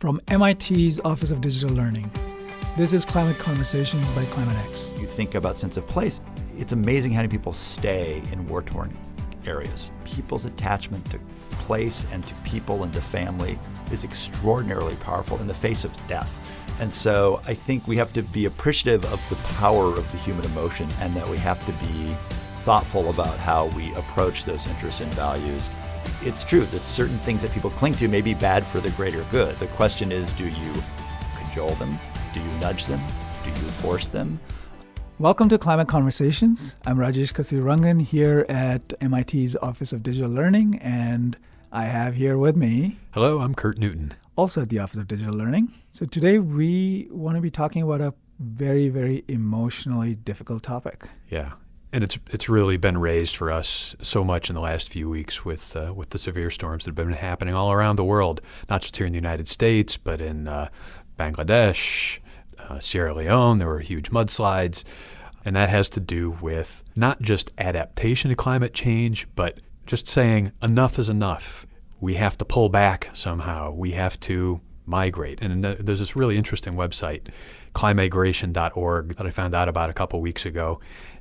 From MIT's Office of Digital Learning, this is Climate Conversations by ClimateX. You think about sense of place, it's amazing how many people stay in war-torn areas. People's attachment to place and to people and to family is extraordinarily powerful in the face of death. And so I think we have to be appreciative of the power of the human emotion, and that we have to be thoughtful about how we approach those interests and values. It's true that certain things that people cling to may be bad for the greater good. The question is, do you cajole them? Do you nudge them? Do you force them? Welcome to Climate Conversations. I'm Rajesh Kathirangan here at MIT's Office of Digital Learning, and I have here with me... Hello, I'm Kurt Newton. Also at the Office of Digital Learning. So today we want to be talking about a very, very emotionally difficult topic. Yeah. And it's really been raised for us so much in the last few weeks with the severe storms that have been happening all around the world, not just here in the United States, but in Bangladesh, Sierra Leone. There were huge mudslides. And that has to do with not just adaptation to climate change, but just saying enough is enough. We have to pull back somehow. We have to migrate. And there's this really interesting website, climategration.org, that I found out about a couple weeks ago.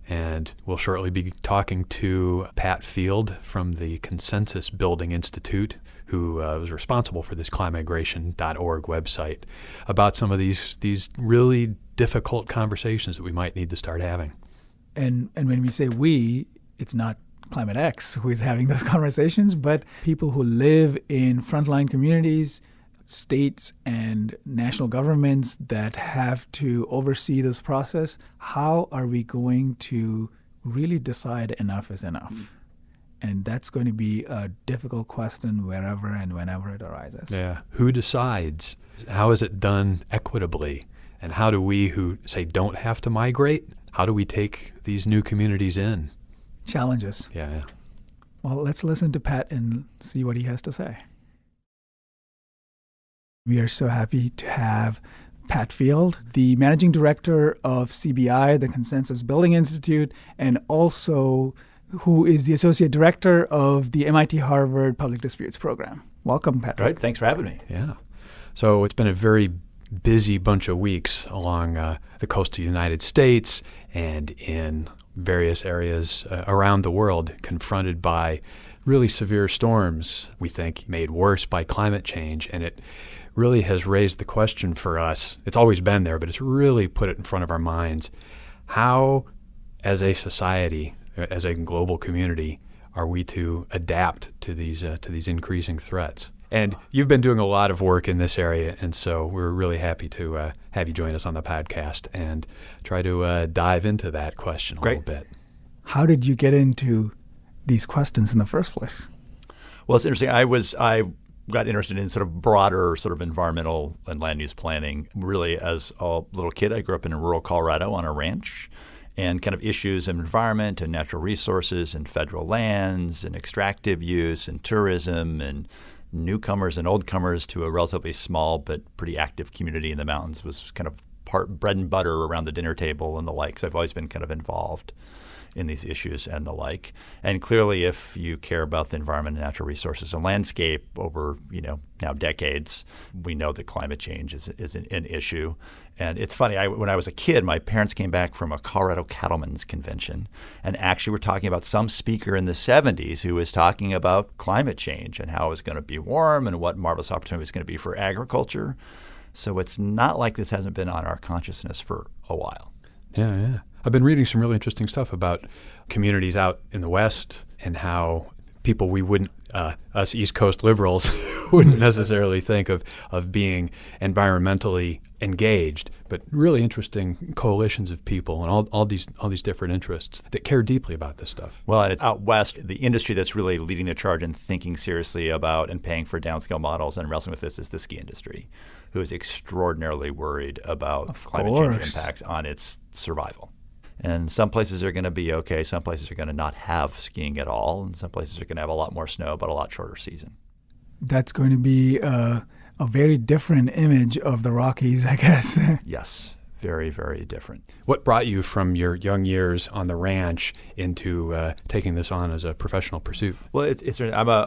And we'll shortly be talking to Pat Field from the Consensus Building Institute, who was responsible for this climategration.org website, about some of these really difficult conversations that we might need to start having. And when we say we, it's not ClimateX who is having those conversations, but people who live in frontline communities, states and national governments that have to oversee this process. How are we going to really decide enough is enough? And that's going to be a difficult question wherever and whenever it arises. Yeah. Who decides? How is it done equitably? And how do we who say don't have to migrate, how do we take these new communities in? Challenges. Yeah. Well, let's listen to Pat and see what he has to say. We are so happy to have Pat Field, the Managing Director of CBI, the Consensus Building Institute, and also who is the Associate Director of the MIT Harvard Public Disputes Program. Welcome, Patrick. Right. Thanks for having me. Yeah. So it's been a very busy bunch of weeks along the coast of the United States and in various areas around the world, confronted by really severe storms, we think, made worse by climate change. And it really has raised the question for us. It's always been there, but it's really put it in front of our minds. How, as a society, as a global community, are we to adapt to these increasing threats? And you've been doing a lot of work in this area, and so we're really happy to have you join us on the podcast and try to dive into that question a little bit. How did you get into these questions in the first place? Well, it's interesting. I got interested in sort of broader sort of environmental and land use planning. Really, as a little kid, I grew up in rural Colorado on a ranch, and kind of issues of environment and natural resources and federal lands and extractive use and tourism and newcomers and oldcomers to a relatively small but pretty active community in the mountains was kind of part bread and butter around the dinner table and the like. So I've always been kind of involved in these issues and the like. And clearly, if you care about the environment and natural resources and landscape over, now decades, we know that climate change is an issue. And it's funny, when I was a kid, my parents came back from a Colorado cattlemen's convention and actually were talking about some speaker in the 70s who was talking about climate change and how it was going to be warm and what marvelous opportunity it was going to be for agriculture. So it's not like this hasn't been on our consciousness for a while. Yeah. I've been reading some really interesting stuff about communities out in the West and how people we wouldn't, us East Coast liberals, wouldn't necessarily think of being environmentally engaged, but really interesting coalitions of people and all these different interests that care deeply about this stuff. Well, and it's out West, the industry that's really leading the charge and thinking seriously about and paying for downscale models and wrestling with this is the ski industry, who is extraordinarily worried about climate change impacts on its survival. And some places are going to be okay. Some places are going to not have skiing at all. And some places are going to have a lot more snow, but a lot shorter season. That's going to be a very different image of the Rockies, I guess. Yes, very, very different. What brought you from your young years on the ranch into taking this on as a professional pursuit? Well,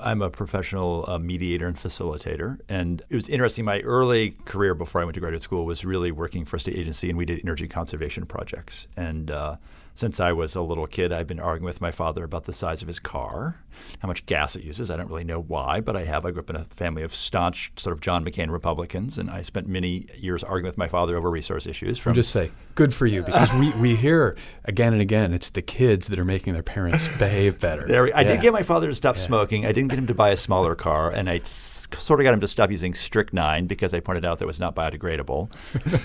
I'm a professional mediator and facilitator, and it was interesting. My early career before I went to graduate school was really working for a state agency, and we did energy conservation projects. And since I was a little kid, I've been arguing with my father about the size of his car, how much gas it uses. I don't really know why, but I have. I grew up in a family of staunch sort of John McCain Republicans, and I spent many years arguing with my father over resource issues. Just say, good for you, because we hear again and again, it's the kids that are making their parents behave better. I did get my father to stop smoking. I didn't get him to buy a smaller car, and I sort of got him to stop using strychnine because I pointed out that it was not biodegradable.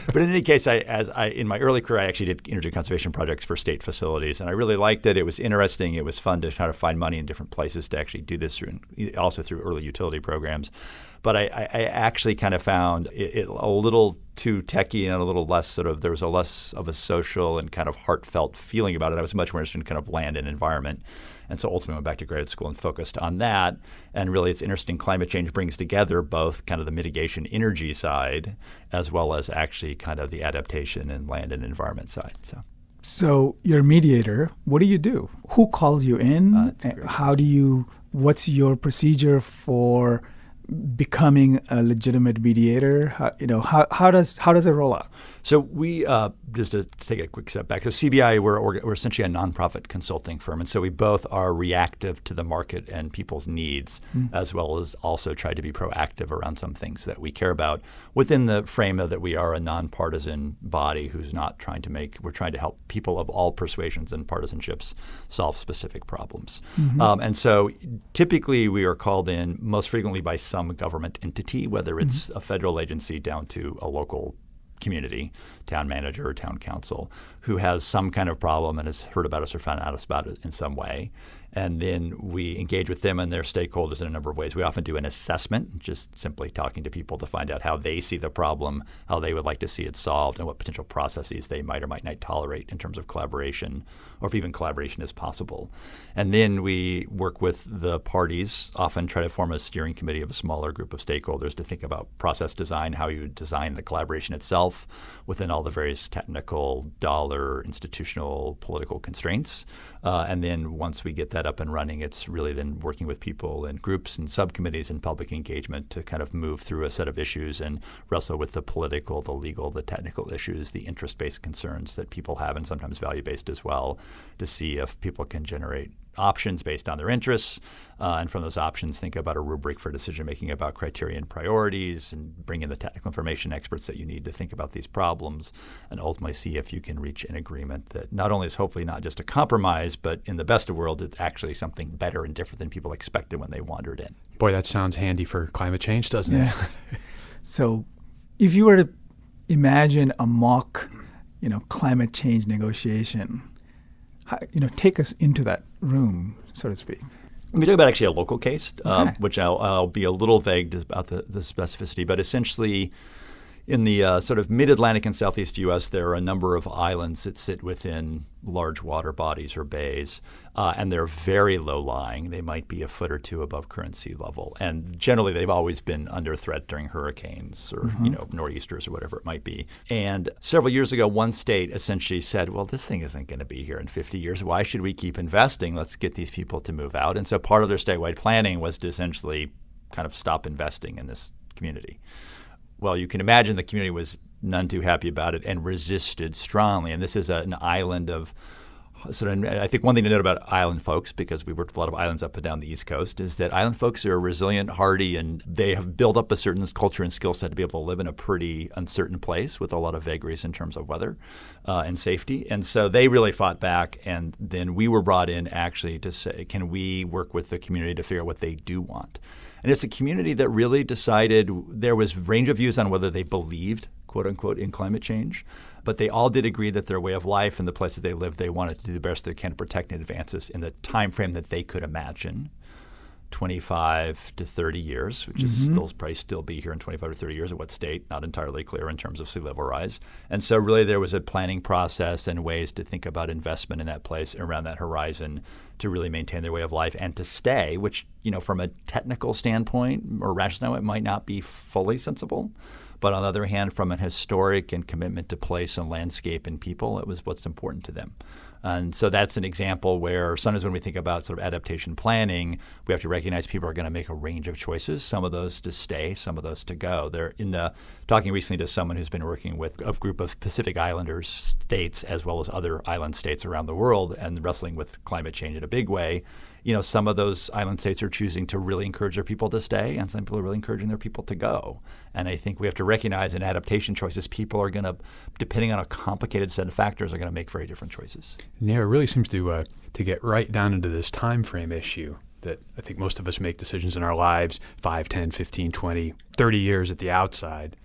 But in any case, in my early career, I actually did energy conservation projects for state facilities, and I really liked it. It was interesting. It was fun to try to find money in different places to actually do this, also through early utility programs. But I actually kind of found it a little too techie and a little less there was a less of a social and kind of heartfelt feeling about it. I was much more interested in kind of land and environment. And so ultimately went back to graduate school and focused on that. And really it's interesting, climate change brings together both kind of the mitigation energy side as well as actually kind of the adaptation and land and environment side. So you're a mediator. What do you do? Who calls you in? What's your procedure for becoming a legitimate mediator? How does it roll out? So we, just to take a quick step back, so CBI, we're essentially a nonprofit consulting firm, and so we both are reactive to the market and people's needs, as well as also try to be proactive around some things that we care about within the frame of that we are a nonpartisan body who's not trying to we're trying to help people of all persuasions and partisanships solve specific problems. And so typically we are called in most frequently by some government entity, whether it's a federal agency down to a local community, town manager or town council, who has some kind of problem and has heard about us or found out about it in some way. And then we engage with them and their stakeholders in a number of ways. We often do an assessment, just simply talking to people to find out how they see the problem, how they would like to see it solved, and what potential processes they might or might not tolerate in terms of collaboration, or if even collaboration is possible. And then we work with the parties, often try to form a steering committee of a smaller group of stakeholders to think about process design, how you would design the collaboration itself within all the various technical, dollar, institutional, political constraints. And then once we get that up and running, it's really then working with people in groups and subcommittees and public engagement to kind of move through a set of issues and wrestle with the political, the legal, the technical issues, the interest-based concerns that people have, and sometimes value-based as well, to see if people can generate options based on their interests, and from those options think about a rubric for decision making about criterion priorities, and bring in the technical information experts that you need to think about these problems, and ultimately see if you can reach an agreement that not only is hopefully not just a compromise, but in the best of worlds, it's actually something better and different than people expected when they wandered in. Boy, that sounds handy for climate change, doesn't it? So if you were to imagine a mock, climate change negotiation, take us into that room, so to speak. Let me talk about actually a local case, which I'll be a little vague about the specificity, but essentially in the sort of mid-Atlantic and southeast U.S., there are a number of islands that sit within large water bodies or bays, and they're very low-lying. They might be a foot or two above current sea level, and generally they've always been under threat during hurricanes or nor'easters or whatever it might be. And several years ago, one state essentially said, well, this thing isn't going to be here in 50 years. Why should we keep investing? Let's get these people to move out. And so part of their statewide planning was to essentially kind of stop investing in this community. Well, you can imagine the community was none too happy about it and resisted strongly. And this is an island of I think one thing to note about island folks, because we worked with a lot of islands up and down the East Coast, is that island folks are resilient, hardy, and they have built up a certain culture and skill set to be able to live in a pretty uncertain place with a lot of vagaries in terms of weather and safety. And so they really fought back. And then we were brought in actually to say, can we work with the community to figure out what they do want? And it's a community that really decided there was range of views on whether they believed, quote unquote, in climate change. But they all did agree that their way of life and the place that they lived, they wanted to do the best they can to protect and advance this in the time frame that they could imagine, 25 to 30 years, which is they'll probably still be here in 25 to 30 years. At what state? Not entirely clear in terms of sea level rise. And so really there was a planning process and ways to think about investment in that place around that horizon to really maintain their way of life and to stay, which, from a technical standpoint or rational, it might not be fully sensible. But on the other hand, from an historic and commitment to place and landscape and people, it was what's important to them. And so that's an example where sometimes when we think about sort of adaptation planning, we have to recognize people are going to make a range of choices, some of those to stay, some of those to go. They're talking recently to someone who's been working with a group of Pacific Islanders states as well as other island states around the world and wrestling with climate change in a big way. Some of those island states are choosing to really encourage their people to stay, and some people are really encouraging their people to go. And I think we have to recognize in adaptation choices, people are going to, depending on a complicated set of factors, are going to make very different choices. Yeah, it really seems to get right down into this time frame issue that I think most of us make decisions in our lives 5, 10, 15, 20, 30 years at the outside.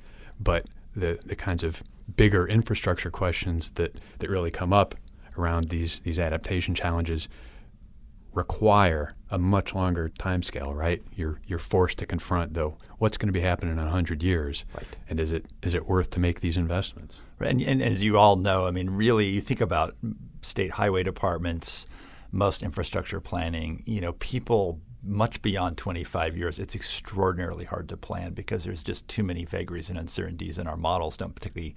But the kinds of bigger infrastructure questions that really come up around these adaptation challenges require a much longer timescale, right? You're forced to confront, though, what's going to be happening in 100 years, right? And is it worth to make these investments? Right. And as you all know, I mean, really, you think about state highway departments, most infrastructure planning, people much beyond 25 years, it's extraordinarily hard to plan because there's just too many vagaries and uncertainties, and our models don't particularly,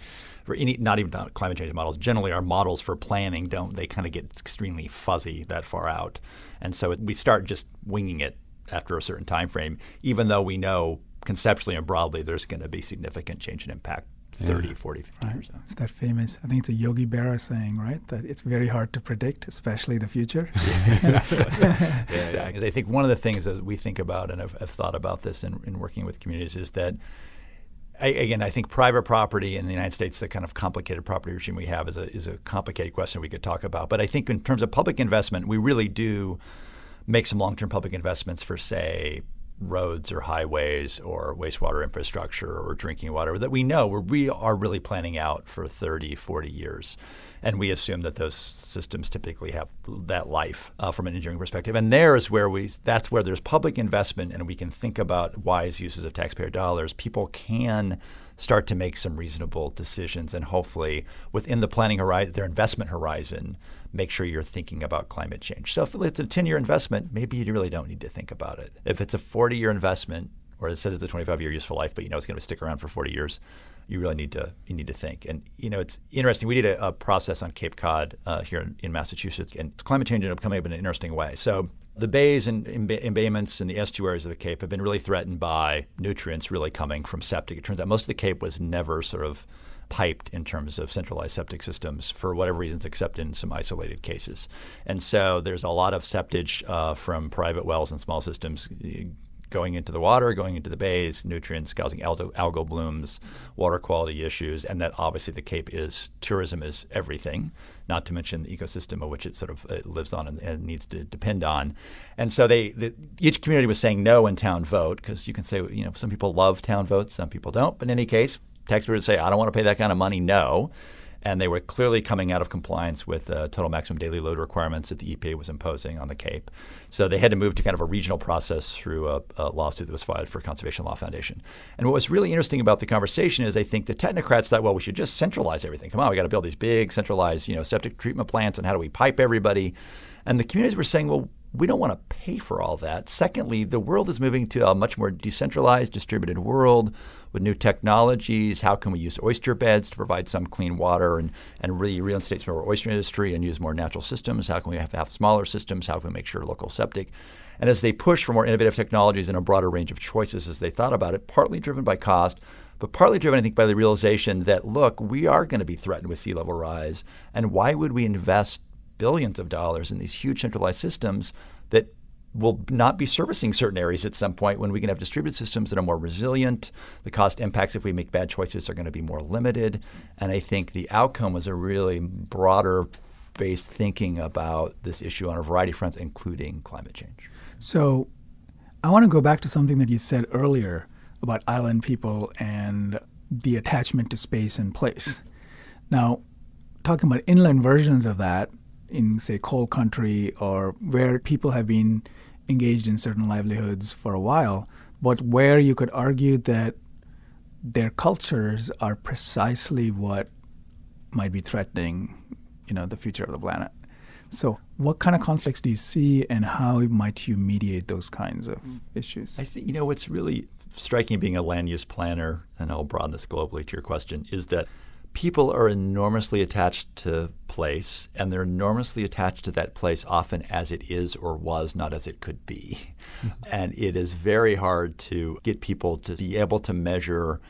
not even climate change models, generally our models for planning they kind of get extremely fuzzy that far out. And so we start just winging it after a certain time frame, even though we know conceptually and broadly there's going to be significant change and impact 30, 40, 50 years out. It's that famous, I think it's a Yogi Berra saying, right? That it's very hard to predict, especially the future. Yeah, exactly. Exactly. I think one of the things that we think about, and I've thought about this in working with communities, is that, I think private property in the United States, the kind of complicated property regime we have is a complicated question we could talk about. But I think in terms of public investment, we really do make some long-term public investments for, say, roads or highways or wastewater infrastructure or drinking water that we know we are really planning out for 30, 40 years. And we assume that those systems typically have that life from an engineering perspective. And that's where there's public investment and we can think about wise uses of taxpayer dollars. People can start to make some reasonable decisions and hopefully within the planning horizon, their investment horizon, make sure you're thinking about climate change. So if it's a 10-year investment, maybe you really don't need to think about it. If it's a 40-year investment, or it says it's a 25-year useful life, but it's going to stick around for 40 years, you really need to think. And it's interesting. We did a process on Cape Cod here in Massachusetts, and climate change ended up coming up in an interesting way. So the bays and embayments and the estuaries of the Cape have been really threatened by nutrients really coming from septic. It turns out most of the Cape was never sort of piped in terms of centralized septic systems for whatever reasons, except in some isolated cases. And so there's a lot of septage from private wells and small systems going into the water, going into the bays, nutrients, causing algal blooms, water quality issues, and that obviously the Cape tourism is everything, not to mention the ecosystem of which it sort of lives on and needs to depend on. And so each community was saying no in town vote, because you can say, some people love town votes, some people don't, but in any case, taxpayers would say, I don't want to pay that kind of money, no. And they were clearly coming out of compliance with total maximum daily load requirements that the EPA was imposing on the Cape. So they had to move to kind of a regional process through a lawsuit that was filed for Conservation Law Foundation. And what was really interesting about the conversation is I think the technocrats thought, well, we should just centralize everything. Come on, we got to build these big centralized, septic treatment plants, and how do we pipe everybody? And the communities were saying, well, we don't want to pay for all that. Secondly, the world is moving to a much more decentralized, distributed world with new technologies. How can we use oyster beds to provide some clean water and really reinstate some of our oyster industry and use more natural systems? How can we have smaller systems? How can we make sure local septic? And as they push for more innovative technologies and a broader range of choices as they thought about it, partly driven by cost, but partly driven, I think, by the realization that, look, we are going to be threatened with sea level rise. And why would we invest billions of dollars in these huge centralized systems that will not be servicing certain areas at some point when we can have distributed systems that are more resilient? The cost impacts if we make bad choices are going to be more limited. And I think the outcome was a really broader based thinking about this issue on a variety of fronts, including climate change. So I want to go back to something that you said earlier about island people and the attachment to space and place. Now, talking about inland versions of that, in, say, coal country or where people have been engaged in certain livelihoods for a while, but where you could argue that their cultures are precisely what might be threatening, the future of the planet. So what kind of conflicts do you see, and how might you mediate those kinds of issues? I think, what's really striking being a land use planner, and I'll broaden this globally to your question, is that people are enormously attached to place, and they're enormously attached to that place often as it is or was, not as it could be. And it is very hard to get people to be able to measure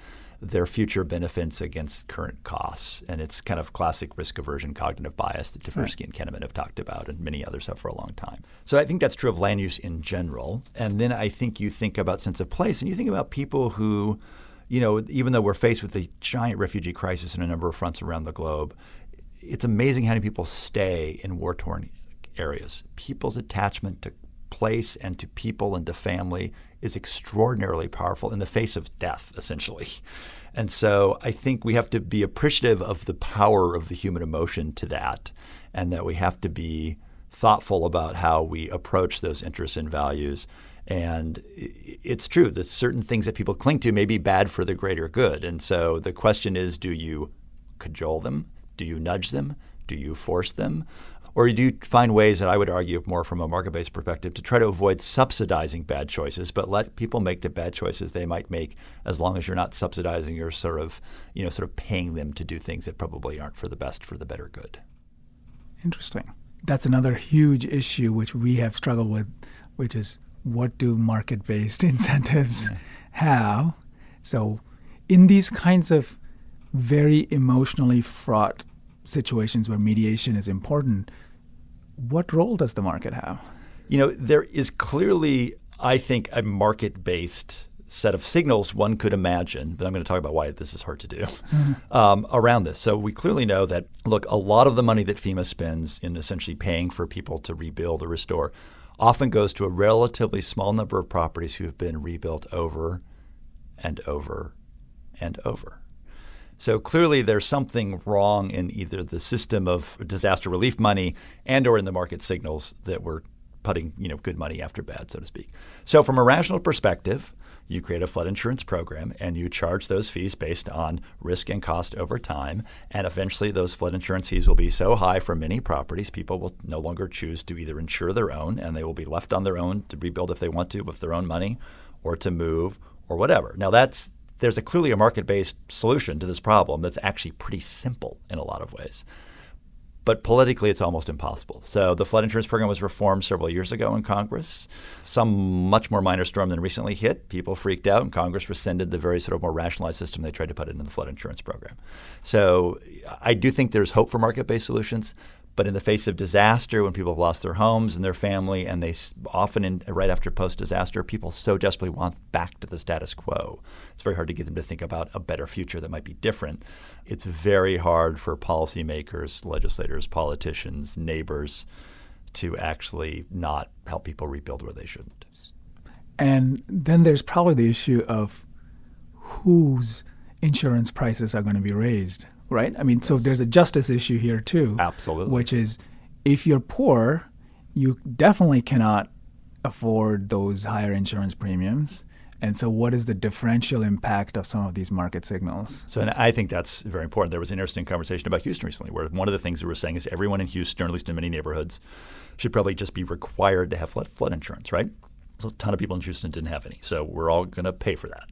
their future benefits against current costs. And it's kind of classic risk aversion cognitive bias that Tversky and Kahneman have talked about, and many others have for a long time. So I think that's true of land use in general. And then I think you think about sense of place, and you think about people who, even though we're faced with a giant refugee crisis in a number of fronts around the globe, it's amazing how many people stay in war-torn areas. People's attachment to place and to people and to family is extraordinarily powerful in the face of death, essentially. And so I think we have to be appreciative of the power of the human emotion to that, and that we have to be thoughtful about how we approach those interests and values. And it's true that certain things that people cling to may be bad for the greater good. And so the question is, do you cajole them? Do you nudge them? Do you force them? Or do you find ways that I would argue more from a market-based perspective to try to avoid subsidizing bad choices, but let people make the bad choices they might make, as long as you're not subsidizing or sort of paying them to do things that probably aren't for the best, for the better good. Interesting. That's another huge issue which we have struggled with, which is, what do market-based incentives have? So in these kinds of very emotionally fraught situations where mediation is important, what role does the market have? There is clearly, I think, a market-based set of signals one could imagine, but I'm going to talk about why this is hard to do, around this. So we clearly know that, look, a lot of the money that FEMA spends in essentially paying for people to rebuild or restore often goes to a relatively small number of properties who have been rebuilt over and over and over. So clearly there's something wrong in either the system of disaster relief money and or in the market signals that we're putting good money after bad, so to speak. So from a rational perspective, you create a flood insurance program and you charge those fees based on risk and cost over time. And eventually those flood insurance fees will be so high for many properties, people will no longer choose to either insure their own, and they will be left on their own to rebuild if they want to with their own money, or to move or whatever. Now there's clearly a market-based solution to this problem that's actually pretty simple in a lot of ways. But politically, it's almost impossible. So the flood insurance program was reformed several years ago in Congress. Some much more minor storm than recently hit. People freaked out, and Congress rescinded the very sort of more rationalized system they tried to put into the flood insurance program. So I do think there's hope for market-based solutions. But in the face of disaster, when people have lost their homes and their family, and they often right after post-disaster, people so desperately want back to the status quo. It's very hard to get them to think about a better future that might be different. It's very hard for policymakers, legislators, politicians, neighbors to actually not help people rebuild where they shouldn't. And then there's probably the issue of whose insurance prices are going to be raised. Right? I mean, so there's a justice issue here too. Absolutely. Which is, if you're poor, you definitely cannot afford those higher insurance premiums. And so what is the differential impact of some of these market signals? So and I think that's very important. There was an interesting conversation about Houston recently, where one of the things we were saying is everyone in Houston, or at least in many neighborhoods, should probably just be required to have flood insurance, right? So a ton of people in Houston didn't have any. So we're all going to pay for that.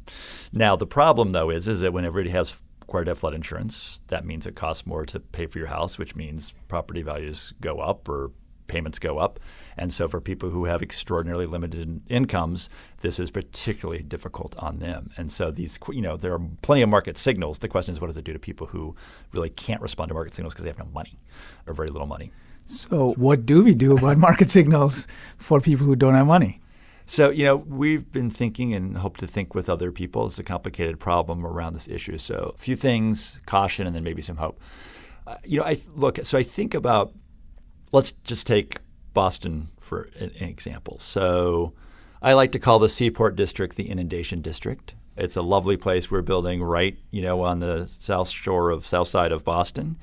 Now, the problem, though, is that when everybody has required to have flood insurance, that means it costs more to pay for your house, which means property values go up or payments go up. And so for people who have extraordinarily limited incomes, this is particularly difficult on them. And so there are plenty of market signals. The question is, what does it do to people who really can't respond to market signals because they have no money or very little money? So what do we do about market signals for people who don't have money? So, we've been thinking and hope to think with other people. It's a complicated problem around this issue. So a few things, caution, and then maybe some hope. I think about, let's just take Boston for an example. So I like to call the Seaport District the inundation district. It's a lovely place we're building right, on the south side of Boston.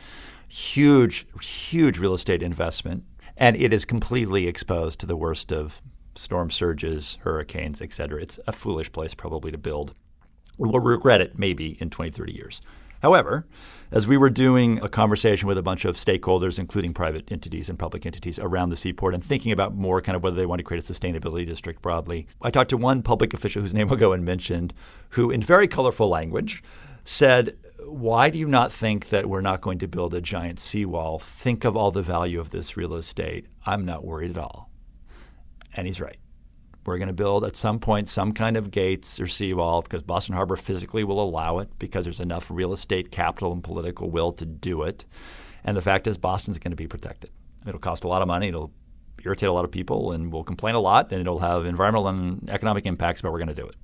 Huge, huge real estate investment. And it is completely exposed to the worst of storm surges, hurricanes, et cetera. It's a foolish place probably to build. We'll regret it maybe in 20, 30 years. However, as we were doing a conversation with a bunch of stakeholders, including private entities and public entities around the seaport, and thinking about more kind of whether they want to create a sustainability district broadly, I talked to one public official whose name will go unmentioned, who in very colorful language said, why do you not think that we're not going to build a giant seawall? Think of all the value of this real estate. I'm not worried at all. And he's right. We're going to build at some point some kind of gates or seawall because Boston Harbor physically will allow it because there's enough real estate capital and political will to do it. And the fact is Boston's going to be protected. It'll cost a lot of money. It'll irritate a lot of people and we'll complain a lot and it'll have environmental and economic impacts, but we're going to do it.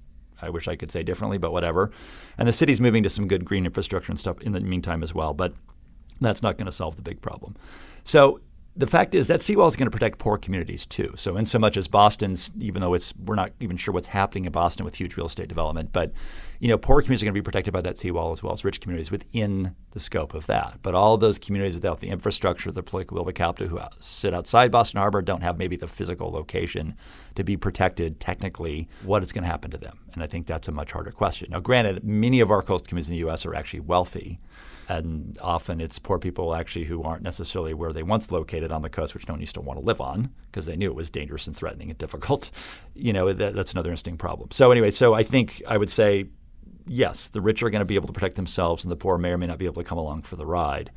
I wish I could say differently, but whatever. And the city's moving to some good green infrastructure and stuff in the meantime as well, but that's not going to solve the big problem. So the fact is that seawall is going to protect poor communities too. So in so much as Boston's, even though we're not even sure what's happening in Boston with huge real estate development, but poor communities are going to be protected by that seawall as well as rich communities within the scope of that. But all of those communities without the infrastructure, the political will, the capital who sit outside Boston Harbor don't have maybe the physical location to be protected technically. What is going to happen to them? And I think that's a much harder question. Now, granted, many of our coastal communities in the U.S. are actually wealthy. And often it's poor people actually who aren't necessarily where they once located on the coast, which no one used to want to live on because they knew it was dangerous and threatening and difficult. That's another interesting problem. So anyway, I think I would say, yes, the rich are going to be able to protect themselves and the poor may or may not be able to come along for the ride.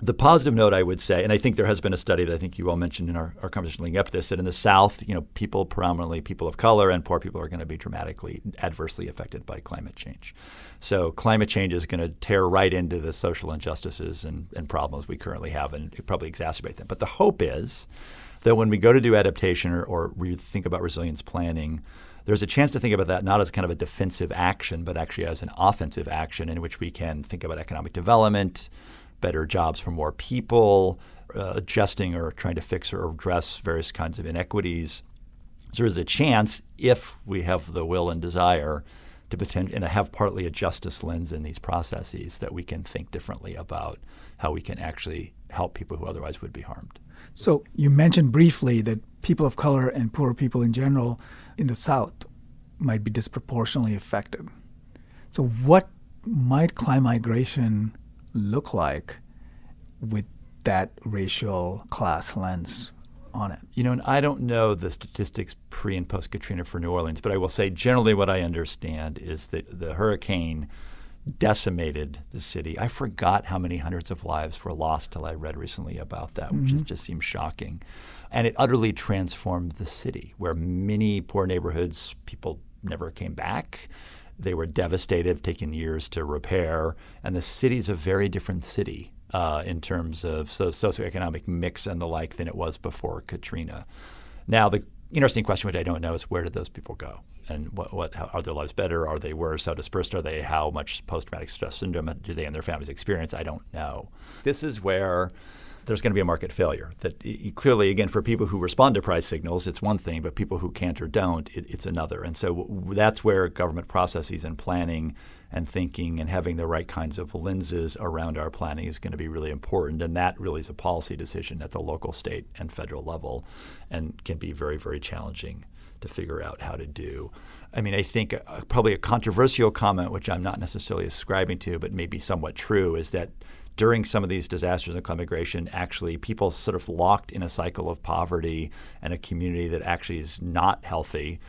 The positive note I would say, and I think there has been a study that I think you all mentioned in our conversation leading up to this, that in the South, people, predominantly people of color and poor people are going to be dramatically adversely affected by climate change. So climate change is going to tear right into the social injustices and problems we currently have and probably exacerbate them. But the hope is that when we go to do adaptation or we think about resilience planning, there's a chance to think about that not as kind of a defensive action, but actually as an offensive action in which we can think about economic development, better jobs for more people, adjusting or trying to fix or address various kinds of inequities. So there's a chance, if we have the will and desire, to potentially and have partly a justice lens in these processes, that we can think differently about how we can actually help people who otherwise would be harmed. So you mentioned briefly that people of color and poor people in general in the South might be disproportionately affected. So what might climate migration look like with that racial class lens on it? And I don't know the statistics pre and post Katrina for New Orleans, but I will say generally what I understand is that the hurricane decimated the city. I forgot how many hundreds of lives were lost till I read recently about that, which just seems shocking. And it utterly transformed the city, where many poor neighborhoods, people never came back. They were devastated, taking years to repair. And the city's a very different city in terms of socioeconomic mix and the like than it was before Katrina. Now, the interesting question, which I don't know, is where did those people go? And how, are their lives better? Are they worse? How dispersed are they? How much post-traumatic stress syndrome do they and their families experience? I don't know. This is where there's going to be a market failure. That clearly, again, for people who respond to price signals, it's one thing, but people who can't or don't, it's another. And so that's where government processes and planning and thinking and having the right kinds of lenses around our planning is going to be really important. And that really is a policy decision at the local, state, and federal level and can be very, very challenging to figure out how to do. I mean, I think probably a controversial comment, which I'm not necessarily ascribing to, but maybe somewhat true, is that during some of these disasters and climate migration, actually people sort of locked in a cycle of poverty and a community that actually is not healthy.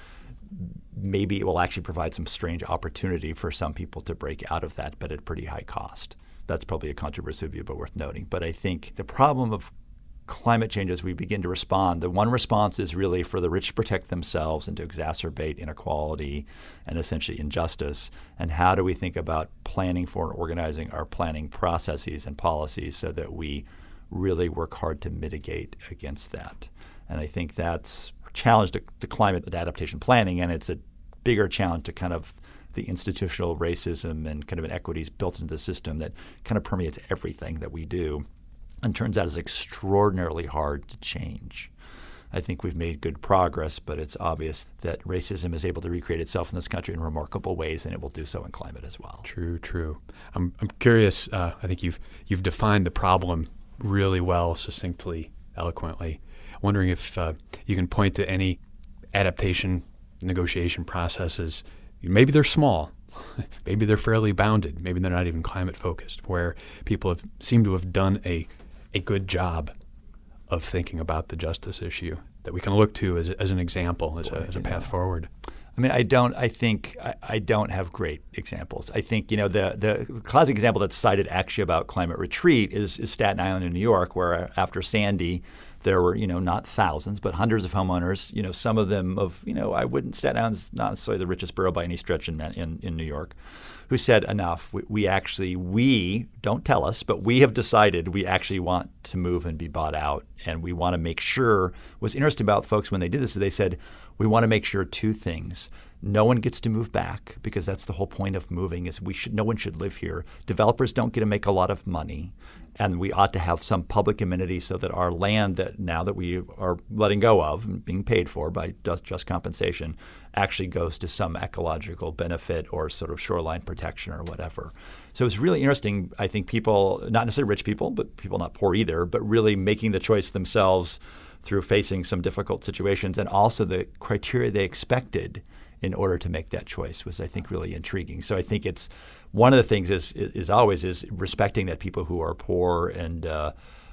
Maybe it will actually provide some strange opportunity for some people to break out of that, but at pretty high cost. That's probably a controversial view, but worth noting. But I think the problem of climate change as we begin to respond, the one response is really for the rich to protect themselves and to exacerbate inequality and essentially injustice. And how do we think about planning for and organizing our planning processes and policies so that we really work hard to mitigate against that? And I think that's a challenge to climate adaptation planning, and it's a bigger challenge to kind of the institutional racism and kind of inequities built into the system that kind of permeates everything that we do. And turns out is extraordinarily hard to change. I think we've made good progress, but it's obvious that racism is able to recreate itself in this country in remarkable ways, and it will do so in climate as well. True. I'm curious. I think you've defined the problem really well, succinctly, eloquently. I'm wondering if you can point to any adaptation negotiation processes. Maybe they're small, maybe they're fairly bounded. Maybe they're not even climate focused, where people seem to have done a good job of thinking about the justice issue that we can look to as an example, as a path forward. I mean, I don't have great examples. I think, the classic example that's cited actually about climate retreat is Staten Island in New York, where after Sandy, there were, not thousands, but hundreds of homeowners, some of them Staten Island's not necessarily the richest borough by any stretch in New York, who said enough. We don't tell us, but we have decided we actually want to move and be bought out. And we want to make sure, what's interesting about folks when they did this is they said, we want to make sure two things. No one gets to move back, because that's the whole point of moving, is no one should live here. Developers don't get to make a lot of money. And we ought to have some public amenity so that our land that now that we are letting go of and being paid for by just compensation actually goes to some ecological benefit or sort of shoreline protection or whatever. So it's really interesting. I think people, not necessarily rich people, but people not poor either, but really making the choice themselves through facing some difficult situations, and also the criteria they expected in order to make that choice was, I think, really intriguing. So I think it's one of the things is always respecting that people who are poor and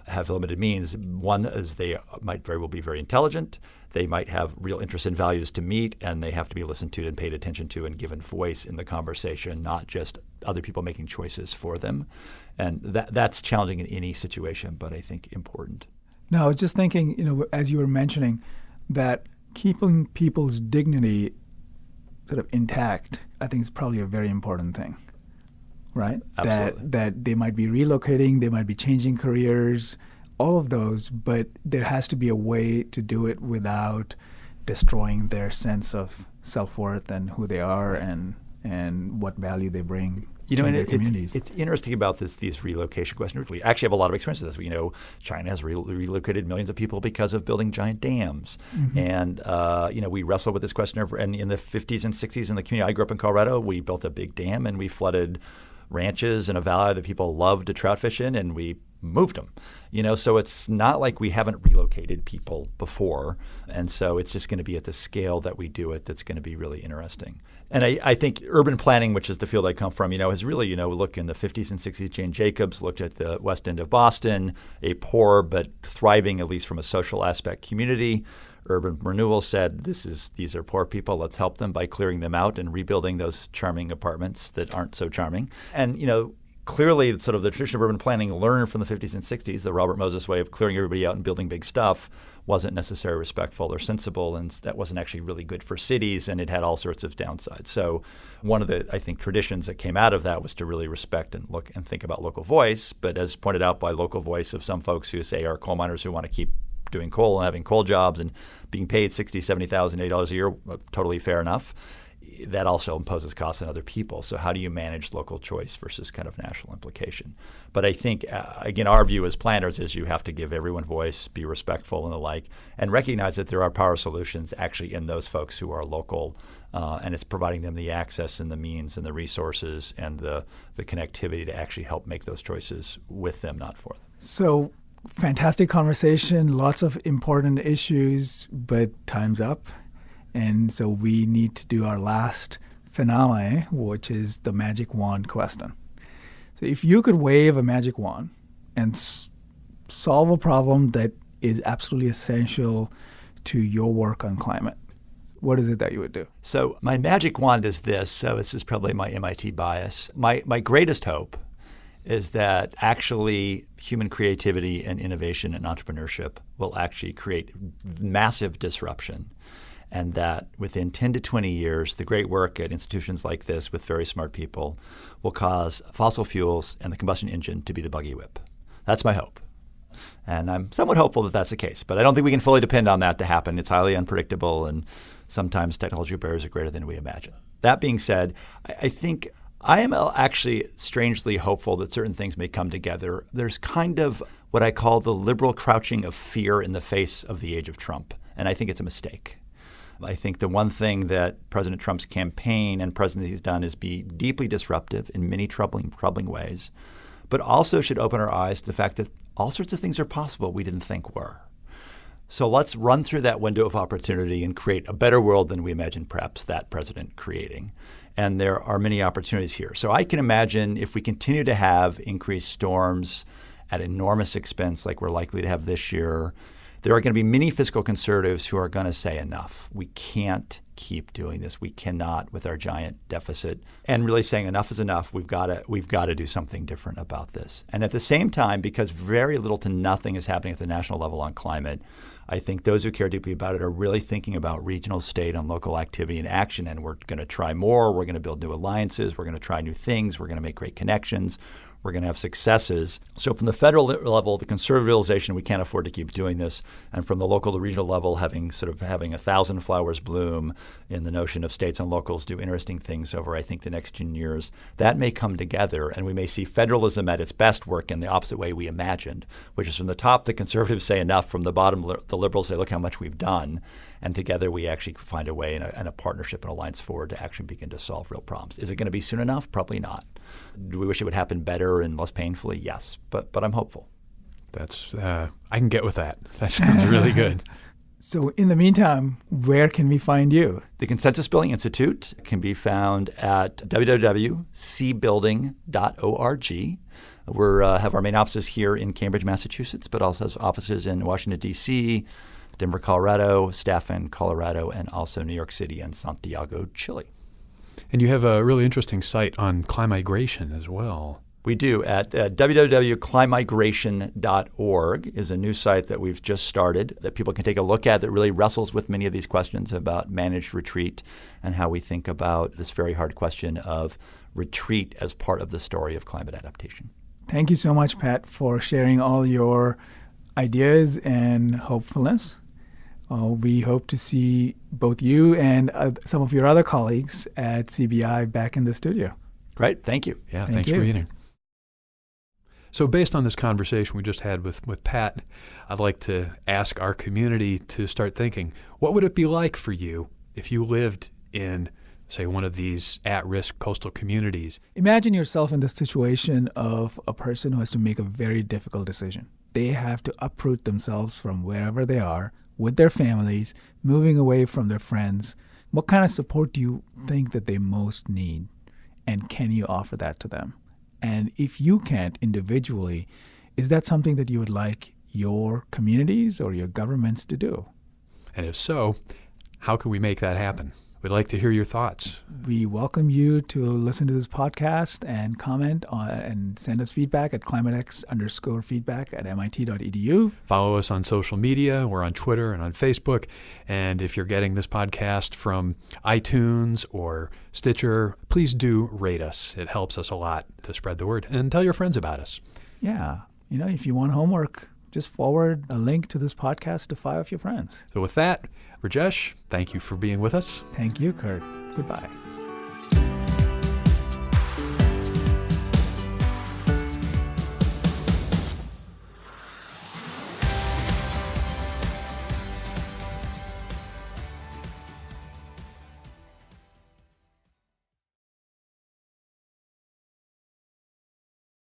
have limited means. One is they might very well be very intelligent. They might have real interests and values to meet, and they have to be listened to and paid attention to and given voice in the conversation, not just other people making choices for them. And that's challenging in any situation, but I think important. No, I was just thinking, as you were mentioning, that keeping people's dignity sort of intact, I think is probably a very important thing, right? Absolutely. That they might be relocating, they might be changing careers, all of those, but there has to be a way to do it without destroying their sense of self-worth and who they are and what value they bring to their communities. It's interesting about these relocation questions. We actually have a lot of experience with this. China has relocated millions of people because of building giant dams. Mm-hmm. And, we wrestle with this question. And in the 50s and 60s in the community, I grew up in Colorado, we built a big dam and we flooded ranches in a valley that people loved to trout fish in, and we moved them. So it's not like we haven't relocated people before. And so it's just going to be at the scale that we do it that's going to be really interesting. And I think urban planning, which is the field I come from, has really, looked in the 50s and 60s. Jane Jacobs looked at the West End of Boston, a poor but thriving, at least from a social aspect, community. Urban renewal said, these are poor people. Let's help them by clearing them out and rebuilding those charming apartments that aren't so charming. And, clearly, sort of the tradition of urban planning learned from the 50s and 60s, the Robert Moses way of clearing everybody out and building big stuff wasn't necessarily respectful or sensible, and that wasn't actually really good for cities, and it had all sorts of downsides. So one of the, I think, traditions that came out of that was to really respect and look and think about local voice, but as pointed out by local voice of some folks who say are coal miners who want to keep doing coal and having coal jobs and being paid $60,000, $70,000, $80 a year, totally fair enough. That also imposes costs on other people. So how do you manage local choice versus kind of national implication? But I think, again, our view as planners is you have to give everyone voice, be respectful and the like, and recognize that there are power solutions actually in those folks who are local, and it's providing them the access and the means and the resources and the connectivity to actually help make those choices with them, not for them. So fantastic conversation, lots of important issues, but time's up. And so we need to do our last finale, which is the magic wand question. So if you could wave a magic wand and solve a problem that is absolutely essential to your work on climate, what is it that you would do? So my magic wand is this. So this is probably my MIT bias. My greatest hope is that actually human creativity and innovation and entrepreneurship will actually create massive disruption. And that within 10 to 20 years, the great work at institutions like this with very smart people will cause fossil fuels and the combustion engine to be the buggy whip. That's my hope. And I'm somewhat hopeful that that's the case. But I don't think we can fully depend on that to happen. It's highly unpredictable, and sometimes technology barriers are greater than we imagine. That being said, I think I am actually strangely hopeful that certain things may come together. There's kind of what I call the liberal crouching of fear in the face of the age of Trump. And I think it's a mistake. I think the one thing that President Trump's campaign and presidency has done is be deeply disruptive in many troubling ways, but also should open our eyes to the fact that all sorts of things are possible we didn't think were. So let's run through that window of opportunity and create a better world than we imagined perhaps that president creating. And there are many opportunities here. So I can imagine if we continue to have increased storms at enormous expense like we're likely to have this year, there are going to be many fiscal conservatives who are going to say enough. We can't keep doing this. We cannot with our giant deficit. And really saying enough is enough. We've got to do something different about this. And at the same time, because very little to nothing is happening at the national level on climate, I think those who care deeply about it are really thinking about regional, state, and local activity and action. And we're going to try more. We're going to build new alliances. We're going to try new things. We're going to make great connections. We're going to have successes. So from the federal level, the conservative realization we can't afford to keep doing this. And from the local to regional level, having 1,000 flowers bloom in the notion of states and locals do interesting things over, I think, the next 10 years, that may come together. And we may see federalism at its best work in the opposite way we imagined, which is from the top, the conservatives say enough. From the bottom, the liberals say, look how much we've done. And together we actually find a way and a partnership and alliance forward to actually begin to solve real problems. Is it going to be soon enough? Probably not. Do we wish it would happen better and less painfully? Yes. But I'm hopeful. That's I can get with that. That sounds really good. So in the meantime, where can we find you? The Consensus Building Institute can be found at www.cbuilding.org. We have our main offices here in Cambridge, Massachusetts, but also has offices in Washington, D.C., Denver, Colorado, staff in Colorado, and also New York City and Santiago, Chile. And you have a really interesting site on climigration as well. We do at www.climigration.org is a new site that we've just started that people can take a look at that really wrestles with many of these questions about managed retreat and how we think about this very hard question of retreat as part of the story of climate adaptation. Thank you so much, Pat, for sharing all your ideas and hopefulness. We hope to see both you and some of your other colleagues at CBI back in the studio. Great. Thank you. Yeah, thanks for being here. So based on this conversation we just had with Pat, I'd like to ask our community to start thinking, what would it be like for you if you lived in, say, one of these at-risk coastal communities? Imagine yourself in the situation of a person who has to make a very difficult decision. They have to uproot themselves from wherever they are with their families, moving away from their friends. What kind of support do you think that they most need? And can you offer that to them? And if you can't individually, is that something that you would like your communities or your governments to do? And if so, how can we make that happen? We'd like to hear your thoughts. We welcome you to listen to this podcast and comment on and send us feedback at climatex_feedback@mit.edu. Follow us on social media. We're on Twitter and on Facebook. And if you're getting this podcast from iTunes or Stitcher, please do rate us. It helps us a lot to spread the word. And tell your friends about us. Yeah. If you want homework, just forward a link to this podcast to 5 of your friends. So with that, Rajesh, thank you for being with us. Thank you, Kurt. Goodbye.